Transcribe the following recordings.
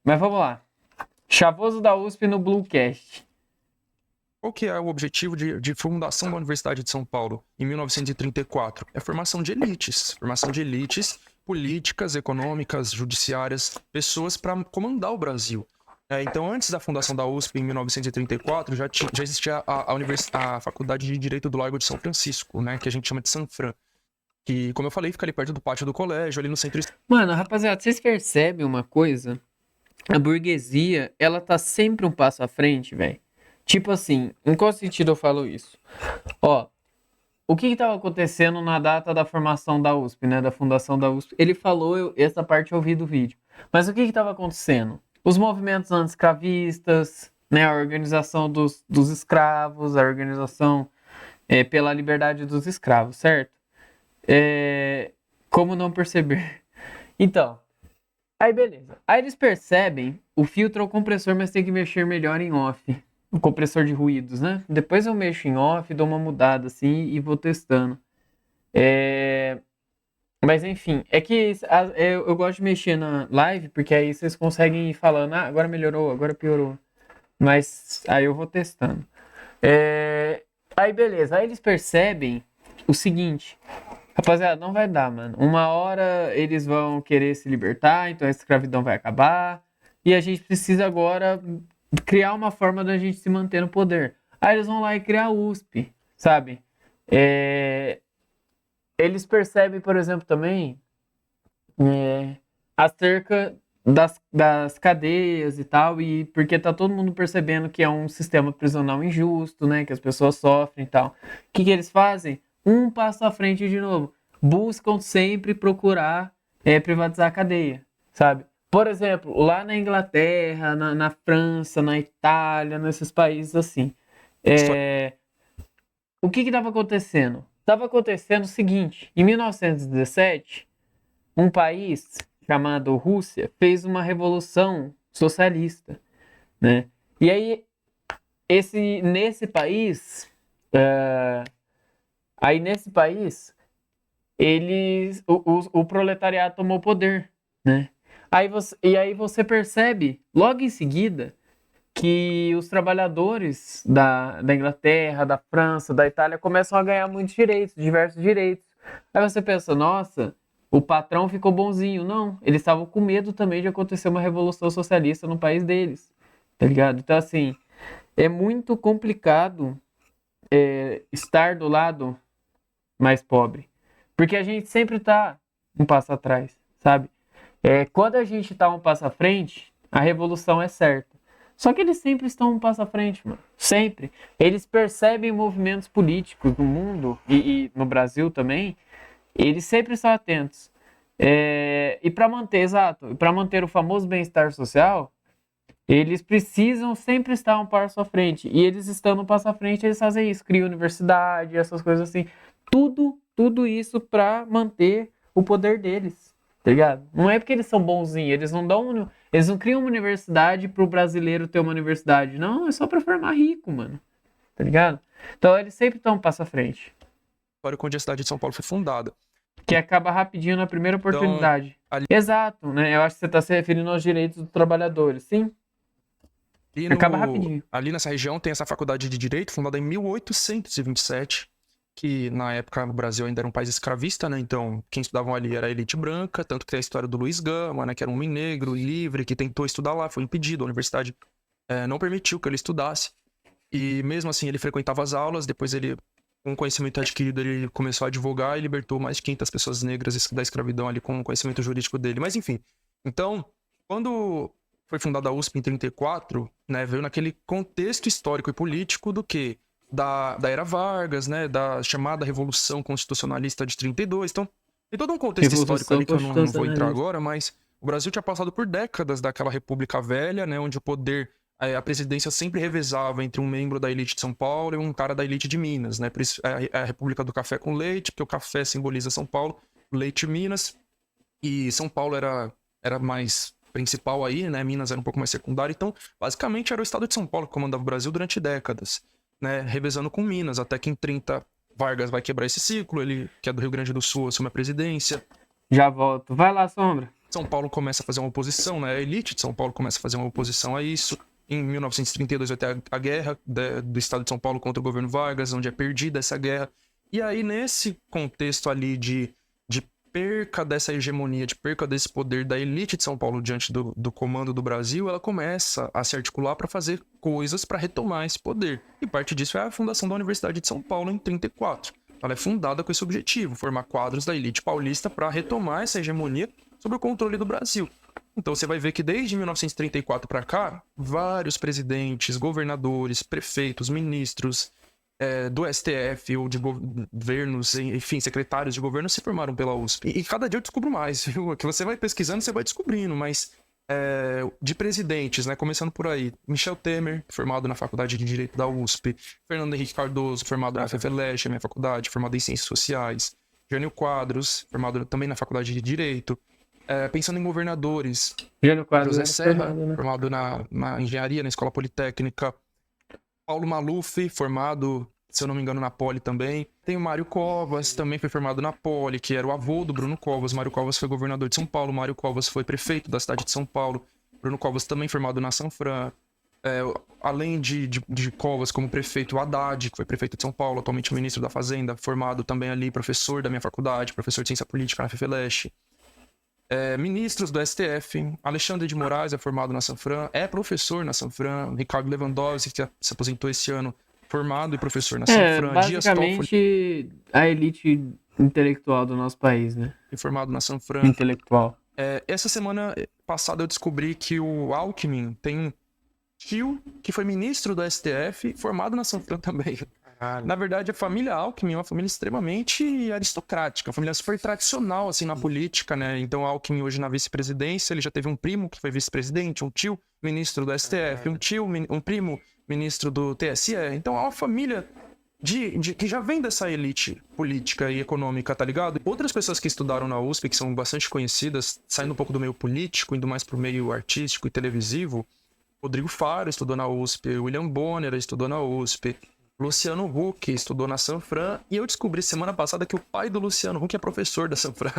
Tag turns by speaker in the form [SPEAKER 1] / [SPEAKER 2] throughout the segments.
[SPEAKER 1] Mas vamos lá. Chavoso da USP no Bluecast.
[SPEAKER 2] Qual que é o objetivo de fundação da Universidade de São Paulo em 1934? É formação de elites políticas, econômicas, judiciárias, pessoas para comandar o Brasil. Então, antes da fundação da USP, em 1934, já existia a Faculdade de Direito do Largo de São Francisco, né, que a gente chama de Sanfran, que, como eu falei, fica ali perto do pátio do colégio, ali no centro.
[SPEAKER 1] Mano, rapaziada, vocês percebem uma coisa? A burguesia, ela tá sempre um passo à frente, velho. Tipo assim, em qual sentido eu falo isso? Ó, o que estava acontecendo na data da formação da USP, né? Da fundação da USP? Ele falou, essa parte eu ouvi do vídeo. Mas o que estava acontecendo? Os movimentos anti-escravistas, né? A organização dos escravos, a organização pela liberdade dos escravos, certo? Como não perceber? Então, aí beleza. Aí eles percebem o filtro ou compressor, mas tem que mexer melhor em off. O compressor de ruídos, né? Depois eu mexo em off, dou uma mudada assim e vou testando. Mas enfim, é que eu gosto de mexer na live, porque aí vocês conseguem ir falando, agora melhorou, agora piorou. Mas aí eu vou testando. Aí beleza, aí eles percebem o seguinte. Rapaziada, não vai dar, mano. Uma hora eles vão querer se libertar, então a escravidão vai acabar. E a gente precisa agora criar uma forma da gente se manter no poder. Aí eles vão lá e criar a USP, sabe? Eles percebem, por exemplo, também acerca das cadeias e tal, e porque tá todo mundo percebendo que é um sistema prisional injusto, né? Que as pessoas sofrem e tal. O que eles fazem? Um passo à frente de novo. Buscam sempre procurar privatizar a cadeia, sabe? Por exemplo, lá na Inglaterra, na França, na Itália, nesses países assim. O que estava acontecendo? Estava acontecendo o seguinte: em 1917, um país chamado Rússia fez uma revolução socialista, né? E aí, nesse país, o proletariado tomou poder, né? Aí você percebe, logo em seguida, que os trabalhadores da Inglaterra, da França, da Itália começam a ganhar muitos direitos, diversos direitos. Aí você pensa, nossa, o patrão ficou bonzinho. Não, eles estavam com medo também de acontecer uma revolução socialista no país deles, tá ligado? Então, assim, é muito complicado estar do lado mais pobre, porque a gente sempre tá um passo atrás, sabe? Quando a gente tá um passo à frente, a revolução é certa. Só que eles sempre estão um passo à frente, mano. Sempre. Eles percebem movimentos políticos no mundo e no Brasil também. Eles sempre estão atentos. E para manter o famoso bem-estar social, eles precisam sempre estar um passo à frente. E eles estando um passo à frente, eles fazem isso. Criam universidade, essas coisas assim. Tudo isso para manter o poder deles. Tá ligado? Não é porque eles são bonzinhos, eles não criam uma universidade pro brasileiro ter uma universidade. Não, é só pra formar rico, mano. Tá ligado? Então eles sempre estão um passo à frente.
[SPEAKER 2] Quando a cidade de São Paulo foi fundada.
[SPEAKER 1] Que acaba rapidinho na primeira oportunidade.
[SPEAKER 2] Então,
[SPEAKER 1] Exato, né? Eu acho que você tá se referindo aos direitos dos trabalhadores, sim? Acaba rapidinho.
[SPEAKER 2] Ali nessa região tem essa faculdade de Direito, fundada em 1827, que na época o Brasil ainda era um país escravista, né? Então quem estudavam ali era a elite branca, tanto que tem a história do Luiz Gama, né? Que era um homem negro, livre, que tentou estudar lá, foi impedido, a universidade não permitiu que ele estudasse. E mesmo assim ele frequentava as aulas, depois ele, com o conhecimento adquirido, ele começou a advogar e libertou mais de 500 pessoas negras da escravidão ali com o conhecimento jurídico dele. Mas enfim, então, quando foi fundada a USP em 34, né, veio naquele contexto histórico e político do quê? Da era Vargas, né, da chamada Revolução Constitucionalista de 32. Então, tem todo um contexto histórico ali que eu não vou entrar agora, mas o Brasil tinha passado por décadas daquela República Velha, né, onde o poder, a presidência sempre revezava entre um membro da elite de São Paulo e um cara da elite de Minas, né? Por isso a República do Café com Leite, porque o café simboliza São Paulo, leite Minas, e São Paulo era mais principal aí, né? Minas era um pouco mais secundário. Então, basicamente, era o estado de São Paulo que comandava o Brasil durante décadas, né? Revezando com Minas, até que em 30 Vargas vai quebrar esse ciclo, ele, que é do Rio Grande do Sul, assume a presidência.
[SPEAKER 1] Já volto. Vai lá, Sombra.
[SPEAKER 2] São Paulo começa a fazer uma oposição, né? A elite de São Paulo começa a fazer uma oposição a isso. Em 1932 vai ter a guerra do estado de São Paulo contra o governo Vargas, onde é perdida essa guerra. E aí, nesse contexto ali de perca dessa hegemonia, de perca desse poder da elite de São Paulo diante do comando do Brasil, ela começa a se articular para fazer coisas para retomar esse poder. E parte disso é a fundação da Universidade de São Paulo em 34. Ela é fundada com esse objetivo, formar quadros da elite paulista para retomar essa hegemonia sobre o controle do Brasil. Então você vai ver que desde 1934 para cá, vários presidentes, governadores, prefeitos, ministros do STF ou de governos, enfim, secretários de governo se formaram pela USP. E cada dia eu descubro mais, viu? Que você vai pesquisando, você vai descobrindo, mas de presidentes, né? Começando por aí. Michel Temer, formado na Faculdade de Direito da USP. Fernando Henrique Cardoso, formado na FFLeste, a minha faculdade, formado em Ciências Sociais. Jânio Quadros, formado também na Faculdade de Direito. Pensando em governadores,
[SPEAKER 1] Jânio Quadros
[SPEAKER 2] José Serra,
[SPEAKER 1] formado, né?
[SPEAKER 2] formado na Engenharia, na Escola Politécnica. Paulo Maluf, formado, se eu não me engano, na Poli também. Tem o Mário Covas, também foi formado na Poli, que era o avô do Bruno Covas. Mário Covas foi governador de São Paulo, Mário Covas foi prefeito da cidade de São Paulo. Bruno Covas também formado na Sanfran. Além de Covas como prefeito, o Haddad, que foi prefeito de São Paulo, atualmente ministro da Fazenda, formado também ali, professor da minha faculdade, professor de Ciência Política na FFLeste. Ministros do STF, Alexandre de Moraes é formado na Sanfran, é professor na Sanfran, Ricardo Lewandowski, que se aposentou esse ano, formado e professor na Sanfran, Dias Toffoli,
[SPEAKER 1] Basicamente a elite intelectual do nosso país, né?
[SPEAKER 2] formado na Sanfran.
[SPEAKER 1] Intelectual.
[SPEAKER 2] Essa semana passada eu descobri que o Alckmin tem um tio que foi ministro do STF, formado na Sanfran também. Na verdade, a família Alckmin é uma família extremamente aristocrática, uma família super tradicional, assim, na política, né? Então, o Alckmin hoje na vice-presidência, ele já teve um primo que foi vice-presidente, um tio ministro do STF, um primo ministro do TSE. Então, é uma família que já vem dessa elite política e econômica, tá ligado? Outras pessoas que estudaram na USP, que são bastante conhecidas, saindo um pouco do meio político, indo mais pro meio artístico e televisivo, Rodrigo Faro estudou na USP, William Bonner estudou na USP, Luciano Huck estudou na Sanfran, e eu descobri semana passada que o pai do Luciano Huck é professor da Sanfran.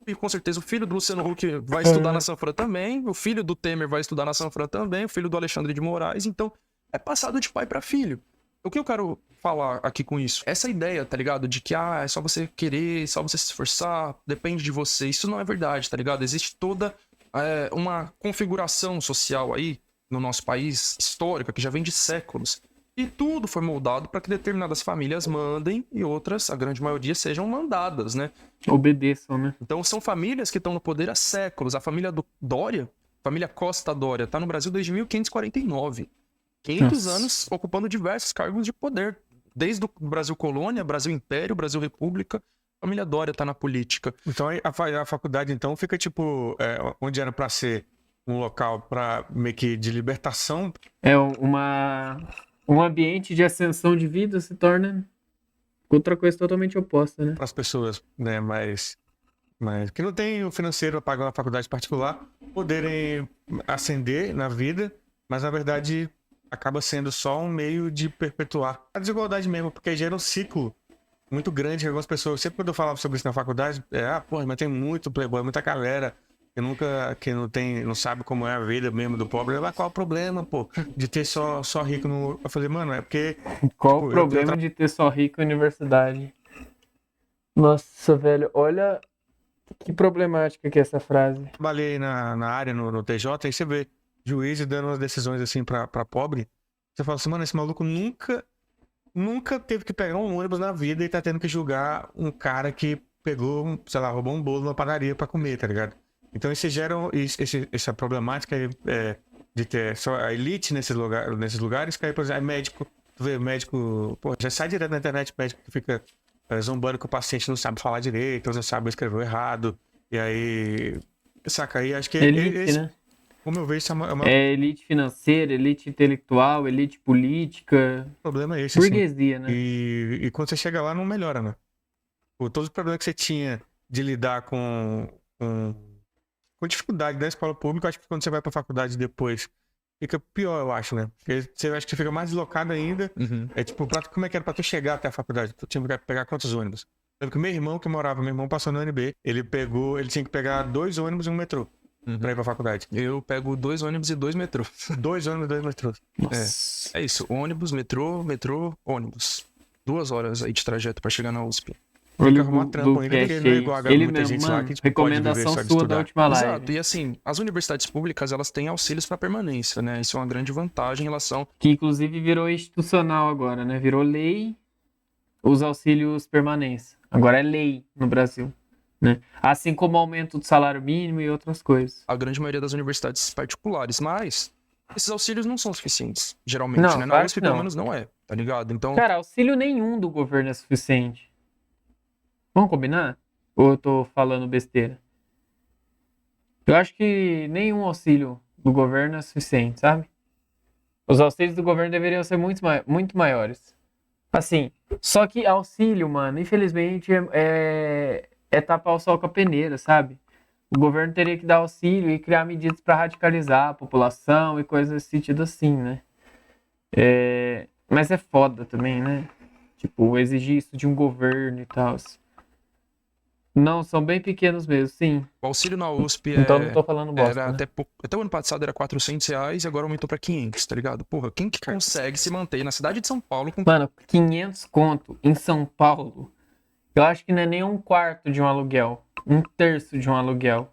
[SPEAKER 2] E com certeza o filho do Luciano Huck vai estudar na Sanfran também, o filho do Temer vai estudar na Sanfran também, o filho do Alexandre de Moraes, então é passado de pai para filho. O que eu quero falar aqui com isso? Essa ideia, tá ligado? De que é só você querer, só você se esforçar, depende de você. Isso não é verdade, tá ligado? Existe toda uma configuração social aí no nosso país, histórica, que já vem de séculos. E tudo foi moldado para que determinadas famílias mandem e outras, a grande maioria, sejam mandadas, né?
[SPEAKER 1] Obedeçam, né?
[SPEAKER 2] Então são famílias que estão no poder há séculos. A família do Dória, a família Costa Dória, está no Brasil desde 1549. 500 anos ocupando diversos cargos de poder. Desde o Brasil Colônia, Brasil Império, Brasil República, a família Dória está na política.
[SPEAKER 3] Então a faculdade então fica tipo, onde era para ser um local para meio que de libertação.
[SPEAKER 1] Um ambiente de ascensão de vida se torna outra coisa totalmente oposta, né?
[SPEAKER 3] Para as pessoas, né, mas que não tem o financeiro para pagar uma faculdade particular, poderem ascender na vida, mas na verdade acaba sendo só um meio de perpetuar a desigualdade mesmo, porque gera um ciclo muito grande que algumas pessoas, sempre quando eu falava sobre isso na faculdade, mas tem muito playboy, muita galera que não sabe como é a vida mesmo do pobre. Qual o problema, pô, de ter só rico no... Eu falei, mano, é porque...
[SPEAKER 1] Qual o problema de ter só rico em universidade? Nossa, velho, olha que problemática que é essa frase.
[SPEAKER 3] Trabalhei na área, no TJ, aí você vê juízes dando umas decisões assim pra pobre. Você fala assim, mano, esse maluco nunca teve que pegar um ônibus na vida e tá tendo que julgar um cara que pegou, sei lá, roubou um bolo na padaria pra comer, tá ligado? Então isso gera essa problemática de ter só a elite nesses lugares, que aí, por exemplo, médico, tu vê médico, pô, já sai direto na internet, médico que fica zombando que o paciente não sabe falar direito, ou não sabe escrever errado, e aí, saca, aí acho que
[SPEAKER 1] elite, né?
[SPEAKER 3] Como eu vejo, isso
[SPEAKER 1] é elite financeira, elite intelectual, elite política.
[SPEAKER 3] O problema é esse,
[SPEAKER 1] burguesia, né?
[SPEAKER 3] E quando você chega lá, não melhora, né? Todos os problemas que você tinha de lidar com dificuldade da escola pública, eu acho que quando você vai pra faculdade depois, fica pior, eu acho, né? Porque você acha que você fica mais deslocado ainda.
[SPEAKER 2] Uhum.
[SPEAKER 3] Como é que era pra tu chegar até a faculdade? Tu tinha que pegar quantos ônibus? Lembro que meu irmão passou no UNB, ele tinha que pegar 2 ônibus e um metrô pra ir pra faculdade.
[SPEAKER 2] Eu pego 2 ônibus e 2 metrô.
[SPEAKER 3] 2 ônibus e 2 metrôs.
[SPEAKER 1] Nossa.
[SPEAKER 2] É isso, ônibus, metrô, ônibus. 2 horas aí de trajeto pra chegar na USP.
[SPEAKER 3] Tem que
[SPEAKER 1] Olha
[SPEAKER 3] arrumar
[SPEAKER 1] do
[SPEAKER 3] trampo ainda, porque
[SPEAKER 1] cast
[SPEAKER 3] não é
[SPEAKER 1] aí.
[SPEAKER 3] igual
[SPEAKER 1] Ele
[SPEAKER 3] muita
[SPEAKER 1] mesmo,
[SPEAKER 3] gente lá
[SPEAKER 1] mano,
[SPEAKER 3] que pode viver
[SPEAKER 1] recomendação
[SPEAKER 3] só de
[SPEAKER 1] sua da
[SPEAKER 3] estudar.
[SPEAKER 1] última live.
[SPEAKER 2] Exato, e assim, as universidades públicas, elas têm auxílios pra permanência, né? Isso é uma grande vantagem em relação...
[SPEAKER 1] Que inclusive virou institucional agora, né? Virou lei os auxílios permanência. Agora é lei no Brasil, né? Assim como o aumento do salário mínimo e outras coisas.
[SPEAKER 2] a grande maioria das universidades particulares, mas esses auxílios não são suficientes, geralmente,
[SPEAKER 1] Não,
[SPEAKER 2] né? Na
[SPEAKER 1] claro
[SPEAKER 2] USP,
[SPEAKER 1] que
[SPEAKER 2] pelo
[SPEAKER 1] não.
[SPEAKER 2] menos, não é, tá ligado? Então,
[SPEAKER 1] Cara, auxílio nenhum do governo é suficiente. Vamos combinar? Ou eu tô falando besteira? Eu acho que nenhum auxílio do governo é suficiente, sabe? Os auxílios do governo deveriam ser muito maiores. Assim, só que auxílio, mano, infelizmente é tapar o sol com a peneira, sabe? O governo teria que dar auxílio e criar medidas para radicalizar a população e coisas nesse sentido assim, né? Mas é foda também, né? Tipo, exigir isso de um governo e tal. Não, são bem pequenos mesmo, sim.
[SPEAKER 2] o auxílio na USP
[SPEAKER 1] Então não tô falando bosta,
[SPEAKER 2] era
[SPEAKER 1] né?
[SPEAKER 2] até o ano passado era R$ 400 e agora aumentou pra 500, tá ligado? Porra, quem que consegue se manter na cidade de São Paulo com...
[SPEAKER 1] Mano, 500 conto em São Paulo, eu acho que não é nem um quarto de um aluguel. Um terço de um aluguel.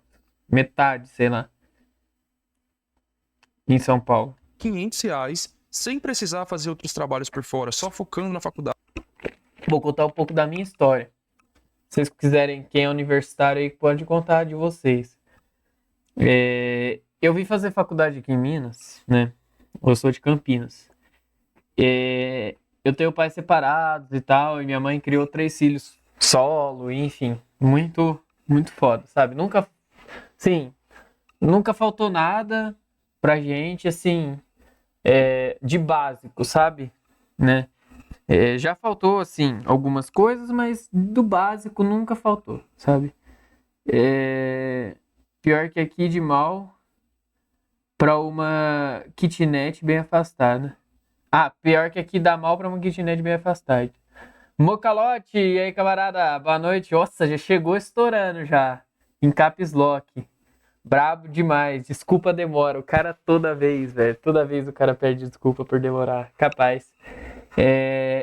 [SPEAKER 1] Metade, sei lá. Em São Paulo.
[SPEAKER 2] R$ 500 sem precisar fazer outros trabalhos por fora, só focando na faculdade.
[SPEAKER 1] Vou contar um pouco da minha história. Se vocês quiserem, quem é universitário aí, pode contar de vocês. Eu vim fazer faculdade aqui em Minas, né? Eu sou de Campinas. Eu tenho pais separados e tal, e minha mãe criou 3 filhos solo, enfim. Muito, muito foda, sabe? Nunca faltou nada pra gente, assim, de básico, sabe? Né? Já faltou, assim, algumas coisas, mas do básico nunca faltou, sabe? Pior que aqui de mal pra uma kitnet bem afastada. Ah, pior que aqui dá mal pra uma kitnet bem afastada. Mocalote, e aí, camarada? Boa noite. Nossa, já chegou estourando já. Em caps lock. Brabo demais. Desculpa a demora. O cara toda vez, velho. Toda vez o cara pede desculpa por demorar. Capaz.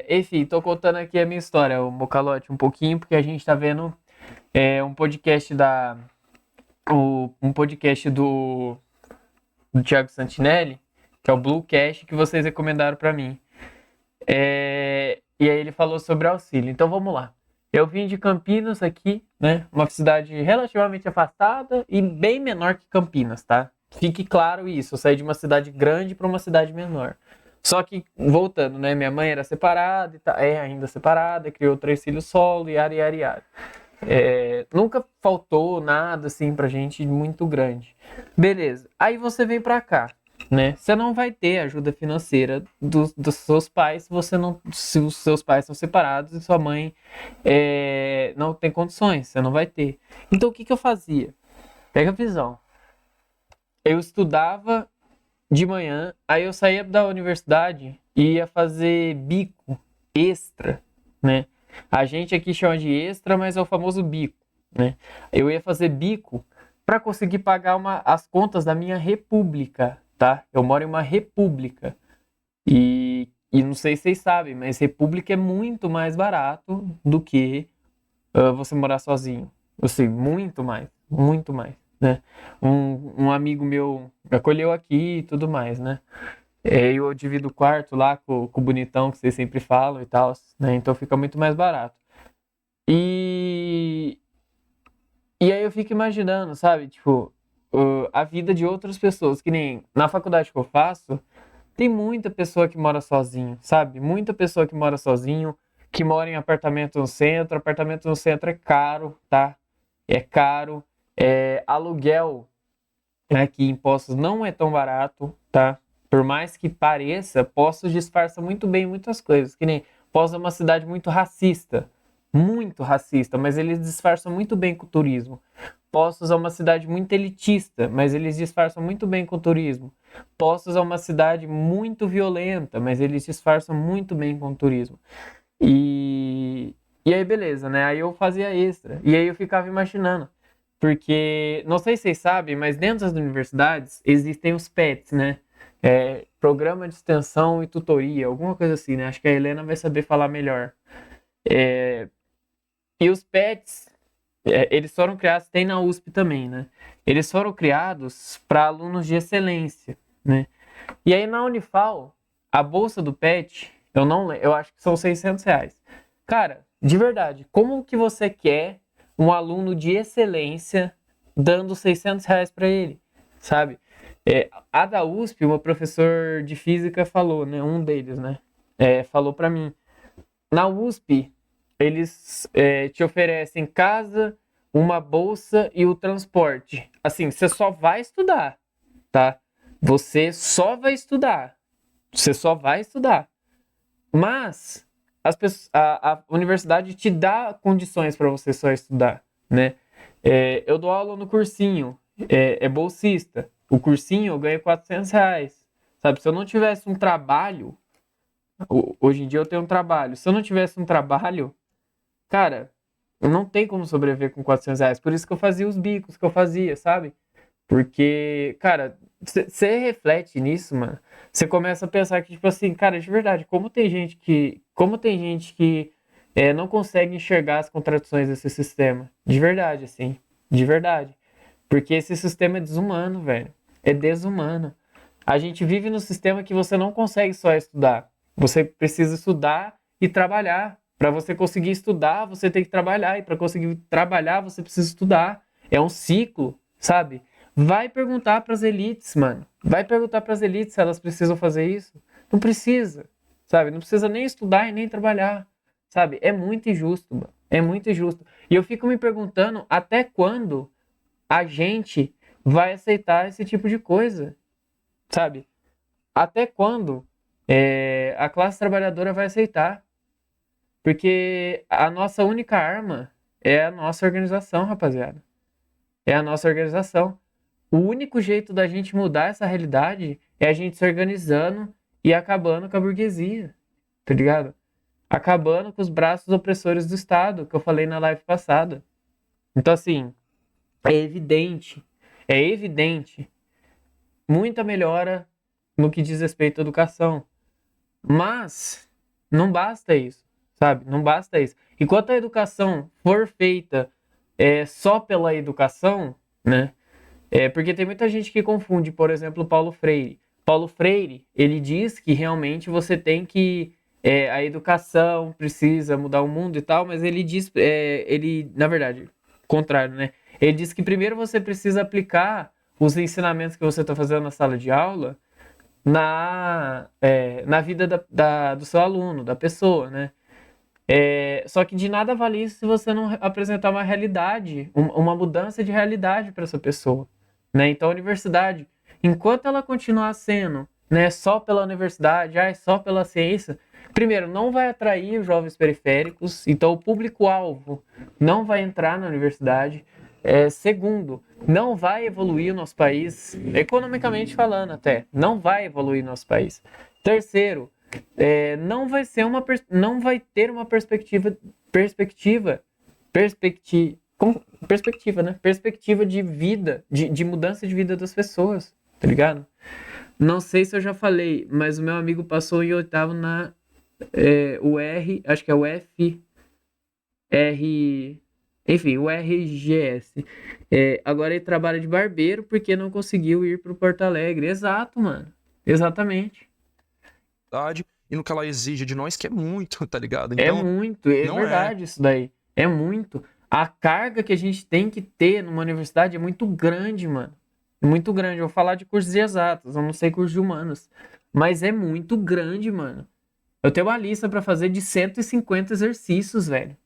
[SPEAKER 1] Enfim, tô contando aqui a minha história, o Mocalote, um pouquinho, porque a gente tá vendo um podcast um podcast do Thiago Santinelli, que é o Bluecast, que vocês recomendaram pra mim. E aí ele falou sobre auxílio. Então vamos lá. Eu vim de Campinas aqui, né? Uma cidade relativamente afastada e bem menor que Campinas, tá? Fique claro isso. Eu saí de uma cidade grande para uma cidade menor. Só que, voltando, né? Minha mãe era separada, ainda separada, criou 3 filhos solo, yara. Nunca faltou nada, assim, pra gente muito grande. Beleza. Aí você vem pra cá, né? Você não vai ter ajuda financeira dos seus pais se os seus pais são separados e sua mãe não tem condições. Você não vai ter. Então, o que eu fazia? Pega a visão. Eu estudava de manhã, aí eu saía da universidade e ia fazer bico extra, né? A gente aqui chama de extra, mas é o famoso bico, né? Eu ia fazer bico para conseguir pagar as contas da minha república, tá? Eu moro em uma república e não sei se vocês sabem, mas república é muito mais barato do que você morar sozinho. Assim, muito mais, né? Um amigo meu me acolheu aqui e tudo mais, né? Eu divido o quarto lá com o bonitão que vocês sempre falam e tal, né? Então fica muito mais barato. E aí eu fico imaginando, sabe? Tipo, a vida de outras pessoas, que nem na faculdade que eu faço, tem muita pessoa que mora sozinho, sabe? Muita pessoa que mora sozinho, que mora em apartamento no centro. Apartamento no centro é caro, tá? É caro. Aluguel aqui em Poços não é tão barato, tá? Por mais que pareça, Poços disfarça muito bem muitas coisas. Que nem Poços é uma cidade muito racista, mas eles disfarçam muito bem com o turismo. Poços é uma cidade muito elitista, mas eles disfarçam muito bem com o turismo. Poços é uma cidade muito violenta, mas eles disfarçam muito bem com o turismo. E E aí, beleza, né? Aí eu fazia extra. E aí eu ficava imaginando. Porque, não sei se vocês sabem, mas dentro das universidades existem os PETs, né? Programa de Extensão e Tutoria, alguma coisa assim, né? Acho que a Helena vai saber falar melhor. E os PETs, eles foram criados, tem na USP também, né? Eles foram criados para alunos de excelência, né? E aí na Unifal, a bolsa do PET, eu acho que são R$ 600. Cara, de verdade, como que você quer um aluno de excelência dando R$ 600 para ele, sabe? A da USP, o meu professor de física falou, né? Um deles, né? Falou para mim. Na USP, eles te oferecem casa, uma bolsa e o transporte. Assim, você só vai estudar, tá? Você só vai estudar. Você só vai estudar. Mas a universidade te dá condições para você só estudar, né? Eu dou aula no cursinho, é bolsista. O cursinho eu ganho R$ 400, sabe? Se eu não tivesse um trabalho, hoje em dia eu tenho um trabalho. Se eu não tivesse um trabalho, cara, não tem como sobreviver com R$ 400. Por isso que eu fazia os bicos que eu fazia, sabe? Porque, cara, você reflete nisso, mano. Você começa a pensar que, tipo assim, cara, de verdade, como tem gente que não consegue enxergar as contradições desse sistema. De verdade, assim. De verdade. Porque esse sistema é desumano, velho. É desumano. A gente vive num sistema que você não consegue só estudar. Você precisa estudar e trabalhar. Para você conseguir estudar, você tem que trabalhar. E para conseguir trabalhar, você precisa estudar. É um ciclo, sabe? Vai perguntar para as elites, mano. Vai perguntar para as elites se elas precisam fazer isso. Não precisa, sabe? Não precisa nem estudar e nem trabalhar, sabe? É muito injusto, mano. É muito injusto. E eu fico me perguntando até quando a gente vai aceitar esse tipo de coisa, sabe? Até quando a classe trabalhadora vai aceitar? Porque a nossa única arma é a nossa organização, rapaziada. É a nossa organização. O único jeito da gente mudar essa realidade é a gente se organizando e acabando com a burguesia, tá ligado? Acabando com os braços opressores do Estado, que eu falei na live passada. Então, assim, é evidente muita melhora no que diz respeito à educação. Mas não basta isso, sabe? Não basta isso. Enquanto a educação for feita só pela educação, né? Porque tem muita gente que confunde, por exemplo, Paulo Freire. Paulo Freire, ele diz que realmente você tem que... a educação precisa mudar o mundo e tal, mas ele diz... na verdade, contrário, né? Ele diz que primeiro você precisa aplicar os ensinamentos que você está fazendo na sala de aula na vida do seu aluno, da pessoa, né? Só que de nada vale isso se você não apresentar uma realidade, uma mudança de realidade para essa pessoa, né? Então a universidade, enquanto ela continuar sendo, né, só pela universidade, só pela ciência, primeiro, não vai atrair os jovens periféricos, então o público-alvo não vai entrar na universidade. Segundo, não vai evoluir o nosso país, economicamente falando até, não vai evoluir o nosso país. Terceiro, não vai ser não vai ter uma perspectiva, né? Perspectiva de vida, de mudança de vida das pessoas, tá ligado? Não sei se eu já falei, mas o meu amigo passou em oitavo na acho que é o enfim, o RGS. Agora ele trabalha de barbeiro porque não conseguiu ir pro Porto Alegre. Exato, mano. Exatamente.
[SPEAKER 2] E no que ela exige de nós, que é muito, tá ligado?
[SPEAKER 1] É
[SPEAKER 2] Então,
[SPEAKER 1] muito, é
[SPEAKER 2] não
[SPEAKER 1] verdade isso daí. É muito. A carga que a gente tem que ter numa universidade é muito grande, mano. É muito grande. Eu vou falar de cursos de exatos, eu não sei cursos de humanos. Mas é muito grande, mano. Eu tenho uma lista pra fazer de 150 exercícios, velho.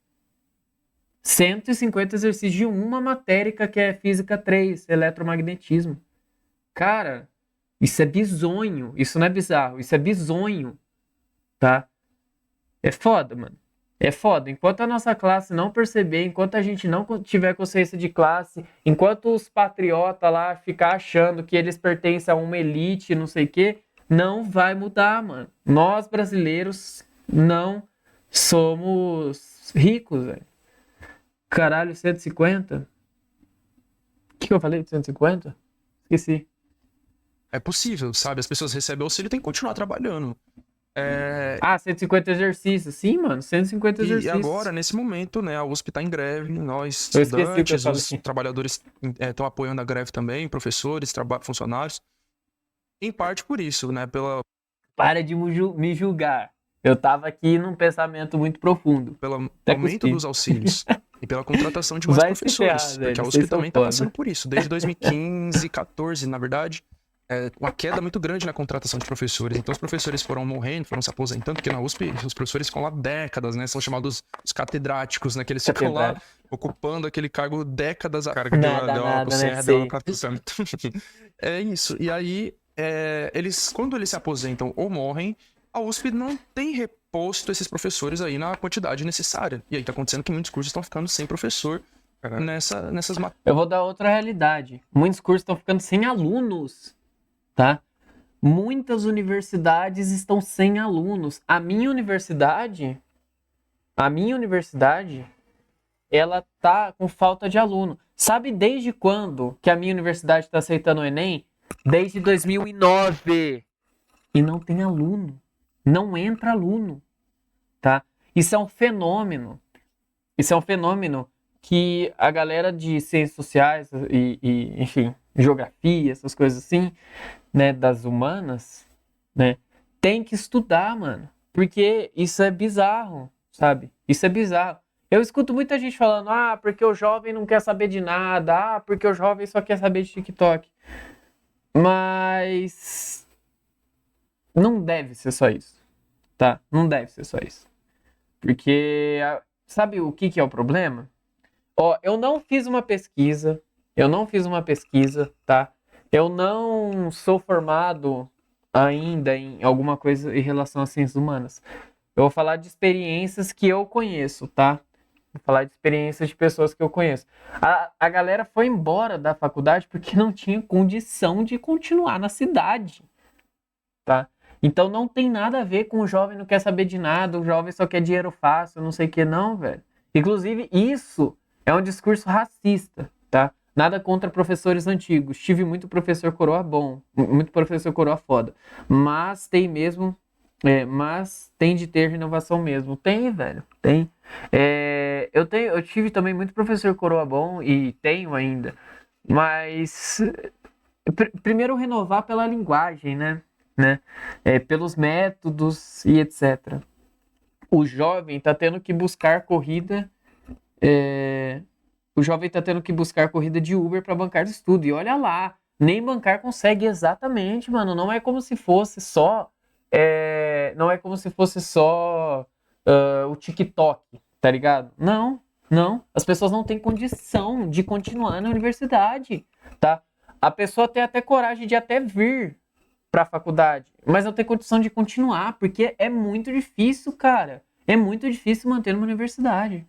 [SPEAKER 1] 150 exercícios de uma matéria que é Física 3, eletromagnetismo. Cara, isso é bizonho. Isso não é bizarro, isso é bizonho, tá? É foda, mano. É foda. Enquanto a nossa classe não perceber, enquanto a gente não tiver consciência de classe, enquanto os patriotas lá ficar achando que eles pertencem a uma elite, não sei o quê, não vai mudar, mano. Nós brasileiros não somos ricos, velho. Caralho, 150? O que eu falei de 150? Esqueci.
[SPEAKER 2] É possível, sabe? As pessoas recebem auxílio e tem que continuar trabalhando.
[SPEAKER 1] Ah, 150 exercícios. Sim, mano, 150
[SPEAKER 2] E
[SPEAKER 1] exercícios.
[SPEAKER 2] agora, nesse momento, né, a USP tá em greve, nós,
[SPEAKER 1] Eu esqueci o que eu
[SPEAKER 2] estudantes,
[SPEAKER 1] falei.
[SPEAKER 2] os trabalhadores estão apoiando a greve também, professores, funcionários. Em parte por isso, né,
[SPEAKER 1] Para de me julgar. Eu tava aqui num pensamento muito profundo.
[SPEAKER 2] pelo
[SPEAKER 1] Até
[SPEAKER 2] aumento
[SPEAKER 1] cuspi.
[SPEAKER 2] dos auxílios e pela contratação de mais
[SPEAKER 1] Vai se ferrar,
[SPEAKER 2] professores. Porque
[SPEAKER 1] velho.
[SPEAKER 2] a
[SPEAKER 1] Vocês
[SPEAKER 2] USP
[SPEAKER 1] são
[SPEAKER 2] também tá
[SPEAKER 1] foda.
[SPEAKER 2] passando por isso, desde 2015, 14, na verdade. Uma queda muito grande na contratação de professores. Então os professores foram morrendo, foram se aposentando, porque na USP os professores ficam lá décadas, né? São chamados os catedráticos, né? Que eles ficam lá ocupando aquele cargo décadas.
[SPEAKER 3] Carga de
[SPEAKER 1] Nada,
[SPEAKER 3] oradão,
[SPEAKER 1] nada, né?
[SPEAKER 3] deu uma
[SPEAKER 1] Sei.
[SPEAKER 3] pra tudo.
[SPEAKER 2] É isso. E aí, quando eles se aposentam ou morrem, a USP não tem reposto esses professores aí na quantidade necessária. E aí tá acontecendo que muitos cursos estão ficando sem professor nessas matérias.
[SPEAKER 1] Eu vou dar outra realidade. Muitos cursos estão ficando sem alunos, tá? Muitas universidades estão sem alunos. A minha universidade, ela tá com falta de aluno. Sabe desde quando que a minha universidade está aceitando o Enem? Desde 2009. E não tem aluno. Não entra aluno, tá? Isso é um fenômeno. Isso é um fenômeno que a galera de ciências sociais enfim, geografia, essas coisas assim, né, das humanas, né, tem que estudar, mano. Porque isso é bizarro, sabe? Isso é bizarro. Eu escuto muita gente falando, porque o jovem não quer saber de nada, porque o jovem só quer saber de TikTok. Mas não deve ser só isso, tá? Não deve ser só isso. Porque, sabe o que é o problema? Ó, eu não fiz uma pesquisa, tá? Eu não sou formado ainda em alguma coisa em relação às ciências humanas. Eu vou falar de experiências que eu conheço, tá? Vou falar de experiências de pessoas que eu conheço. A galera foi embora da faculdade porque não tinha condição de continuar na cidade, tá? Então não tem nada a ver com o jovem não quer saber de nada, o jovem só quer dinheiro fácil, não sei o que não, velho. Inclusive, isso é um discurso racista, tá? Nada contra professores antigos. Tive muito professor coroa bom, muito professor coroa foda. Mas tem mesmo, mas tem de ter renovação mesmo. Tem, velho, tem. Eu tive também muito professor coroa bom e tenho ainda. Mas primeiro renovar pela linguagem, né? Pelos métodos e etc. O jovem está tendo que buscar corrida. O jovem está tendo que buscar corrida de Uber para bancar estudo. E olha lá, nem bancar consegue exatamente, mano. Não é como se fosse só. Não é como se fosse só o TikTok, tá ligado? Não. As pessoas não têm condição de continuar na universidade, tá? A pessoa tem até coragem de até vir para a faculdade, mas não tem condição de continuar, porque é muito difícil, cara. É muito difícil manter uma universidade.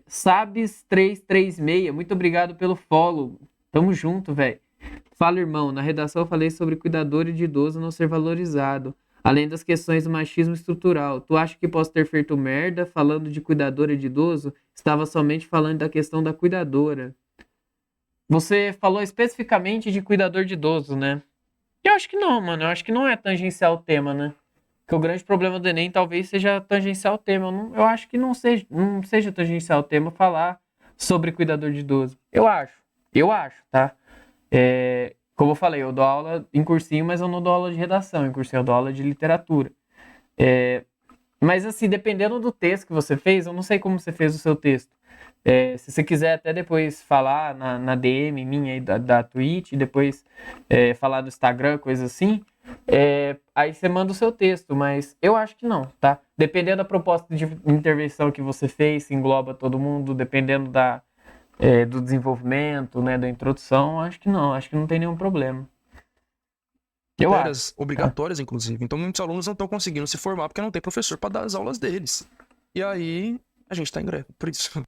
[SPEAKER 1] Sabes 336, muito obrigado pelo follow. Tamo junto, velho. Fala, irmão. Na redação eu falei sobre cuidador de idoso não ser valorizado, além das questões do machismo estrutural. Tu acha que posso ter feito merda falando de cuidadora de idoso? Estava somente falando da questão da cuidadora. Você falou especificamente de cuidador de idoso, né? Eu acho que não, mano. Eu acho que não é tangencial o tema, né? Que o grande problema do Enem talvez seja tangencial o tema. Eu acho que não seja tangencial o tema falar sobre cuidador de idoso. Eu acho, tá? Como eu falei, eu dou aula em cursinho, mas eu não dou aula de redação. Em cursinho eu dou aula de literatura. Mas assim, dependendo do texto que você fez, eu não sei como você fez o seu texto. Se você quiser até depois falar na DM minha aí da Twitch, depois falar do Instagram, coisa assim, aí você manda o seu texto, mas eu acho que não, tá? Dependendo da proposta de intervenção que você fez, se engloba todo mundo, dependendo do desenvolvimento, né, da introdução, acho que não tem nenhum problema. Eu acho.
[SPEAKER 2] Obrigatórias, inclusive. Então muitos alunos não estão conseguindo se formar porque não tem professor para dar as aulas deles. E aí a gente tá em greve, por isso.